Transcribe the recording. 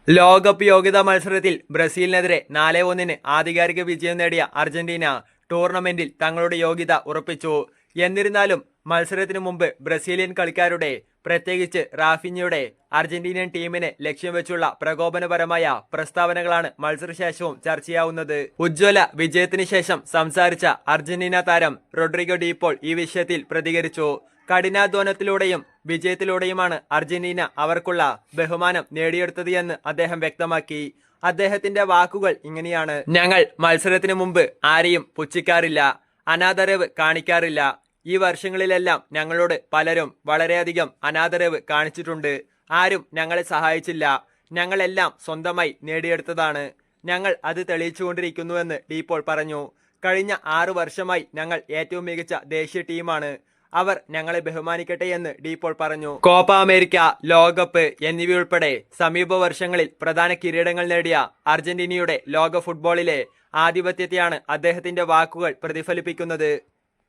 ലോകകപ്പ് യോഗ്യതാ മത്സരത്തിൽ ബ്രസീലിനെതിരെ 4-1 ആധികാരിക വിജയം നേടിയ അർജന്റീന ടൂർണമെന്റിൽ തങ്ങളുടെ യോഗ്യത ഉറപ്പിച്ചു. എന്നിരുന്നാലും മത്സരത്തിനു മുമ്പ് ബ്രസീലിയൻ കളിക്കാരുടെ, പ്രത്യേകിച്ച് റാഫിഞ്ഞയുടെ അർജന്റീനിയൻ ടീമിനെ ലക്ഷ്യം വെച്ചുള്ള പ്രകോപനപരമായ പ്രസ്താവനകളാണ് മത്സരശേഷവും ചർച്ചയാവുന്നത്. ഉജ്ജ്വല വിജയത്തിന് ശേഷം സംസാരിച്ച അർജന്റീന താരം റോഡ്രിഗോ ഡി പോൾ ഈ വിഷയത്തിൽ പ്രതികരിച്ചു. കഠിനാധ്വാനത്തിലൂടെയും വിജയത്തിലൂടെയുമാണ് അർജന്റീന അവർക്കുള്ള ബഹുമാനം നേടിയെടുത്തത് എന്ന് അദ്ദേഹം വ്യക്തമാക്കി. അദ്ദേഹത്തിന്റെ വാക്കുകൾ ഇങ്ങനെയാണ്: ഞങ്ങൾ മത്സരത്തിന് മുമ്പ് ആരെയും പുച്ഛിക്കാറില്ല, അനാദരവ് കാണിക്കാറില്ല. ഈ വർഷങ്ങളിലെല്ലാം ഞങ്ങളോട് പലരും വളരെയധികം അനാദരവ് കാണിച്ചിട്ടുണ്ട്. ആരും ഞങ്ങളെ സഹായിച്ചില്ല. ഞങ്ങളെല്ലാം സ്വന്തമായി നേടിയെടുത്തതാണ്. ഞങ്ങൾ അത് തെളിയിച്ചുകൊണ്ടിരിക്കുന്നുവെന്ന് ഡി പോൾ പറഞ്ഞു. കഴിഞ്ഞ 6 വർഷമായി ഞങ്ങൾ ഏറ്റവും മികച്ച ദേശീയ ടീമാണ്. അവർ ഞങ്ങളെ ബഹുമാനിക്കട്ടെ എന്ന് ഡി പോൾ പറഞ്ഞു. കോപ്പ അമേരിക്ക, ലോകകപ്പ് എന്നിവയുൾപ്പെടെ സമീപ വർഷങ്ങളിൽ പ്രധാന കിരീടങ്ങൾ നേടിയ അർജന്റീനയുടെ ലോക ഫുട്ബോളിലെ ആധിപത്യത്തെയാണ് അദ്ദേഹത്തിന്റെ വാക്കുകൾ പ്രതിഫലിപ്പിക്കുന്നത്.